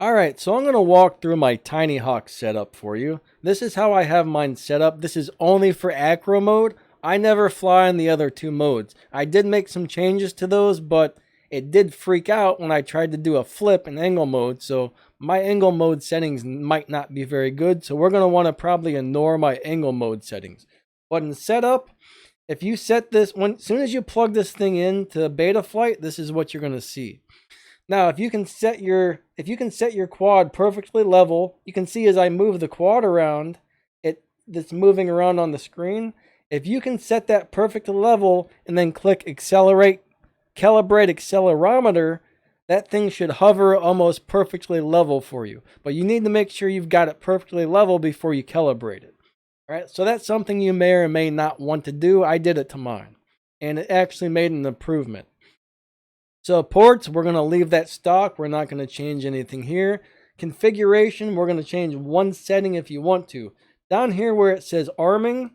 Alright, so I'm going to walk through my Tiny Hawk setup for you. This is how I have mine set up. This is only for acro mode. I never fly in the other two modes. I did make some changes to those, but it did freak out when I tried to do a flip in angle mode, so my angle mode settings might not be very good, so we're going to want to probably ignore my angle mode settings. But in setup, if you set this, as soon as you plug this thing into Betaflight, this is what you're going to see. Now, if you can set your quad perfectly level, you can see as I move the quad around, it's moving around on the screen. If you can set that perfectly level and then click calibrate accelerometer, that thing should hover almost perfectly level for you. But you need to make sure you've got it perfectly level before you calibrate it. All right, so that's something you may or may not want to do. I did it to mine, and it actually made an improvement. So ports, we're going to leave that stock. We're not going to change anything here. Configuration, we're going to change one setting if you want to. Down here where it says arming,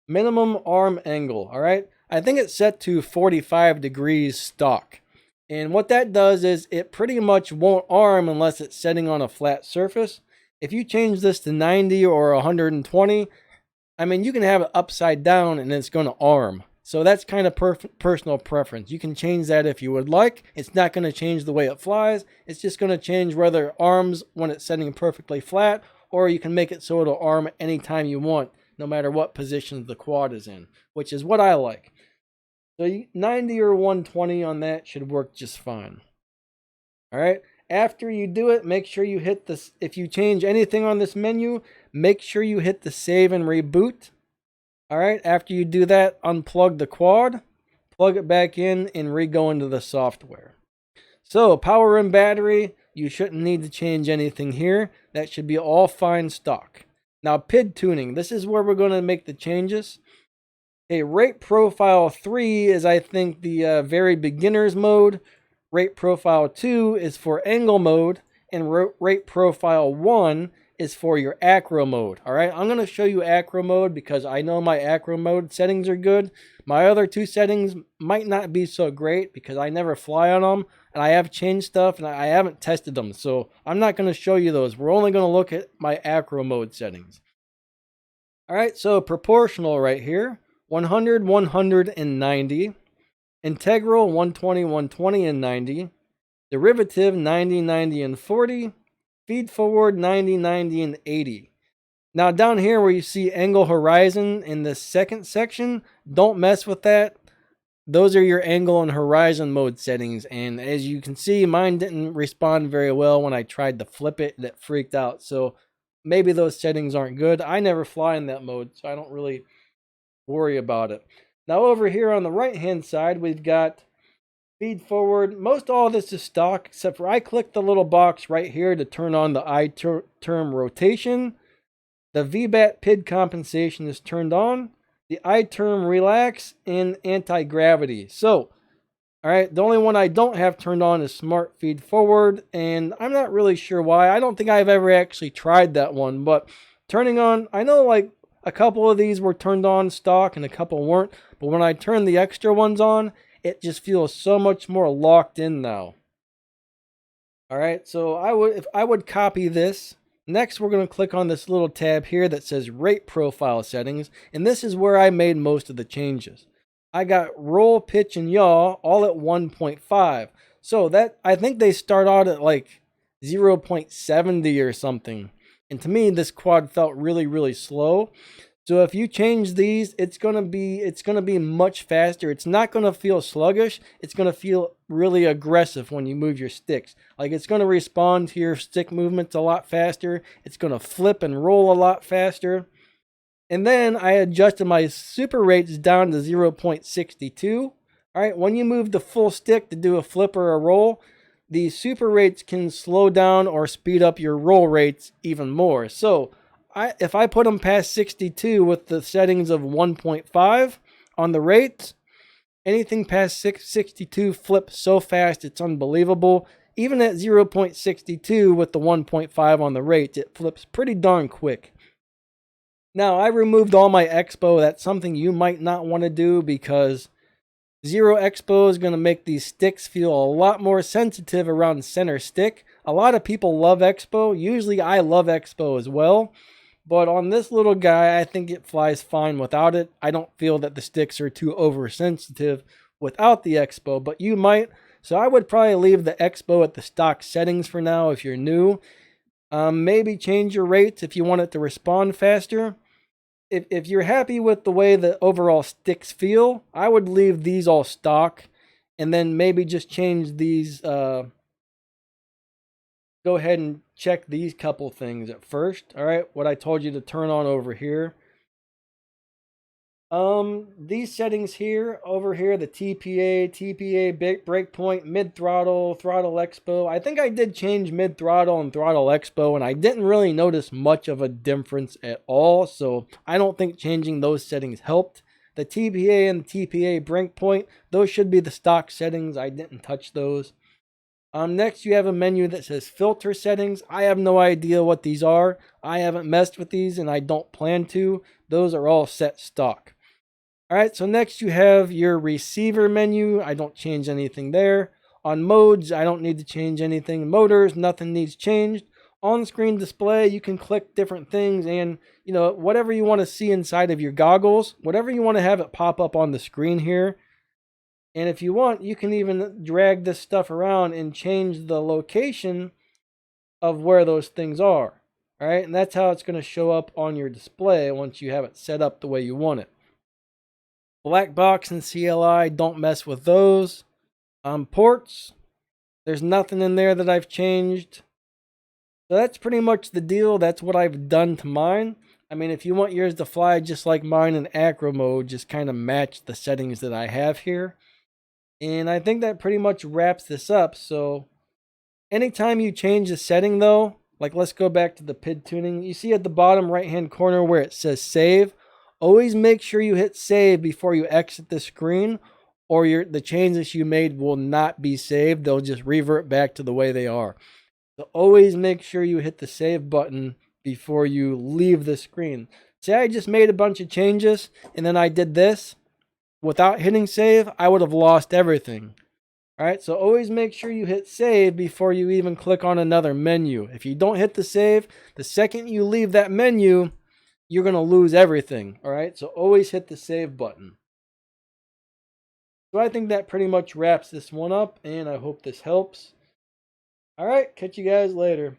minimum arm angle, all right? I think it's set to 45 degrees stock. And what that does is it pretty much won't arm unless it's setting on a flat surface. If you change this to 90 or 120, I mean, you can have it upside down and it's going to arm. So that's kind of personal preference. You can change that if you would like. It's not going to change the way it flies. It's just going to change whether it arms when it's setting perfectly flat, or you can make it so it'll arm anytime you want, no matter what position the quad is in, which is what I like. So 90 or 120 on that should work just fine. All right. After you do it, make sure you hit this. If you change anything on this menu, make sure you hit the save and reboot. All right, after you do that, unplug the quad, plug it back in, and re-go into the software. So, power and battery, you shouldn't need to change anything here. That should be all fine stock. Now, PID tuning, this is where we're going to make the changes. Okay, rate profile 3 is, I think, the very beginner's mode. Rate profile 2 is for angle mode, and rate profile 1 is for your acro mode. All right, I'm going to show you acro mode because I know my acro mode settings are good. My other two settings might not be so great because I never fly on them, and I have changed stuff and I haven't tested them, so I'm not going to show you those. We're only going to look at my acro mode settings. All right, so proportional right here, 100, 100, and 90. Integral, 120, 120, and 90. Derivative, 90, 90, and 40. Feed forward, 90, 90, and 80. Now down here where you see angle horizon in the second section, don't mess with that. Those are your angle and horizon mode settings. And as you can see, mine didn't respond very well when I tried to flip it. That freaked out. So maybe those settings aren't good. I never fly in that mode, so I don't really worry about it. Now over here on the right hand side, we've got feed forward. Most all of this is stock, except for I clicked the little box right here to turn on the I-term rotation. The VBAT PID compensation is turned on. The I-term relax and anti-gravity. So, all right, the only one I don't have turned on is smart feed forward, and I'm not really sure why. I don't think I've ever actually tried that one, but turning on, I know like a couple of these were turned on stock and a couple weren't, but when I turn the extra ones on, it just feels so much more locked in now. All right, so I would copy this. Next, we're going to click on this little tab here that says rate profile settings, and this is where I made most of the changes. I got roll, pitch, and yaw all at 1.5. So that, I think they start out at like 0.70 or something. And to me, this quad felt really, really slow. So if you change these, it's gonna be much faster. It's not gonna feel sluggish. It's gonna feel really aggressive when you move your sticks. Like it's gonna respond to your stick movements a lot faster. It's gonna flip and roll a lot faster. And then I adjusted my super rates down to 0.62. All right, when you move the full stick to do a flip or a roll, the super rates can slow down or speed up your roll rates even more. So if I put them past 62 with the settings of 1.5 on the rates, anything past 62 flips so fast it's unbelievable. Even at 0.62 with the 1.5 on the rates, it flips pretty darn quick. Now, I removed all my expo. That's something you might not want to do because zero expo is going to make these sticks feel a lot more sensitive around center stick. A lot of people love Expo. Usually I love Expo as well. But on this little guy, I think it flies fine without it. I don't feel that the sticks are too oversensitive without the Expo, but you might. So I would probably leave the Expo at the stock settings for now if you're new. Maybe change your rates if you want it to respond faster. If you're happy with the way the overall sticks feel, I would leave these all stock and then maybe just change these. Go ahead and check these couple things at first. All right, what I told you to turn on over here. These settings here, over here, the TPA breakpoint, mid throttle, throttle expo. I think I did change mid throttle and throttle expo, and I didn't really notice much of a difference at all. So I don't think changing those settings helped. The TPA and the TPA breakpoint, those should be the stock settings. I didn't touch those. Next, you have a menu that says filter settings. I have no idea what these are. I haven't messed with these, and I don't plan to. Those are all set stock. All right, so next you have your receiver menu. I don't change anything there. On modes, I don't need to change anything. Motors, nothing needs changed. On-screen display, you can click different things and, whatever you want to see inside of your goggles, whatever you want to have it pop up on the screen here. And if you want, you can even drag this stuff around and change the location of where those things are. All right, and that's how it's going to show up on your display once you have it set up the way you want it. Black box and CLI, don't mess with those. Ports, there's nothing in there that I've changed. So that's pretty much the deal. That's what I've done to mine. I mean, if you want yours to fly just like mine in acro mode, just kind of match the settings that I have here. And I think that pretty much wraps this up. So anytime you change the setting though, like let's go back to the PID tuning. You see at the bottom right hand corner where it says save. Always make sure you hit save before you exit the screen, or the changes you made will not be saved. They'll just revert back to the way they are. So always make sure you hit the save button before you leave the screen. Say I just made a bunch of changes and then I did this. Without hitting save, I would have lost everything. All right, so always make sure you hit save before you even click on another menu. If you don't hit the save, the second you leave that menu, you're going to lose everything. All right, so always hit the save button. So I think that pretty much wraps this one up, and I hope this helps. All right, catch you guys later.